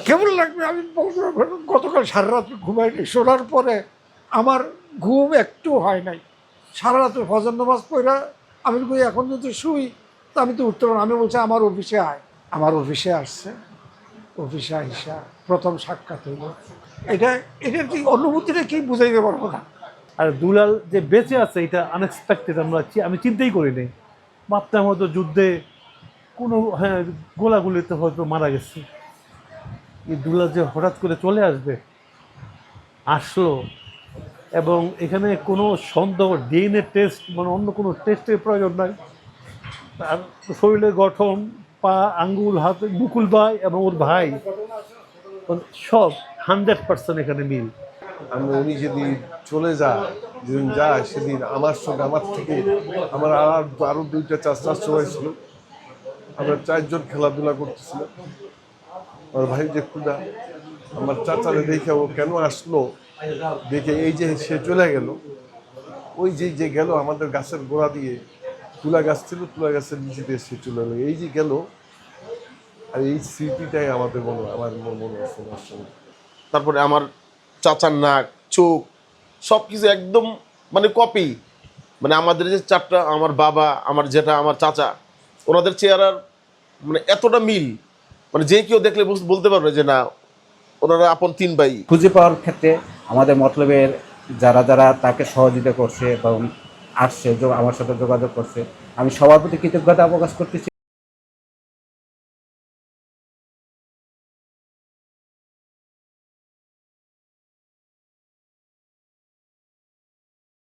কেমন লাগবে আমি বলতে পারবো না। গতকাল সারা রাত ঘুমাইনি, শোনার পরে আমার ঘুম একটু হয় নাই। সারা রাত ফজর নামাজ পড়া আমি কই এখন যদি শুই তা আমি তো উঠতে পারবো না। আমি বলছি আমার অফিসে আয়, আমার অফিসে আসছে, অফিসে আইসা প্রথম সাক্ষাৎ হইল। এটা এটার কি অনুভূতিটা কি বুঝাইতে পারবো না। আর দুলাল যে বেঁচে আছে এটা আনএক্সপেক্টেড, আমি চিন্তাই করিনি। ভাবতাম হয়তো যুদ্ধে কোনো গোলাগুলিতে হয়তো মারা গেছে। এই দুলাল যে হঠাৎ করে চলে আসবে, আসলো, এবং এখানে কোনো সন্দেহ ডিএনএ টেস্ট মানে অন্য কোনো টেস্টের প্রয়োজন নাই। তার শরীরের গঠন, পা, আঙ্গুল, হাত, মুকুল ভাই এবং ওর ভাই সব 100% এখানে মিল। উনি যেদিন চলে যায়, যেদিন যায় সেদিন আমার সঙ্গে আমার থেকে আমার আরো দুইটা চাচা সবাই ছিল। আমরা 4 জন খেলাধুলা করতেছিলাম। আমার ভাই যে ক্ষুদা, আমার চাচারে দেখে ও কেন আসলো দেখে এই যে সে চলে গেল, ওই যে গেল আমাদের গাছের গোড়া দিয়ে, তুলা গাছ ছিল, তুলা গাছের নিচে দিয়ে সে চলে গেলো, এই যে গেল। আর এই স্মৃতিটাই আমার মনে আছে ওনার সঙ্গে। তারপরে আমার চাচার নাক, চোখ সব কিছু একদম মানে কপি। মানে আমাদের যে চারটা, আমার বাবা, আমার জেঠা, আমার চাচা, ওনাদের চেহারার মানে এতটা মিল, মানে যে কেউ দেখলে বলতে পারবে যে না ওনারা আপন 3 ভাই। খুঁজে পাওয়ার ক্ষেত্রে আমাদের মতলবের যারা যারা তাকে সহযোগিতা করছে এবং আসছে, আমার সাথে যোগাযোগ করছে, আমি সবার প্রতি কৃতজ্ঞতা প্রকাশ করতেছি।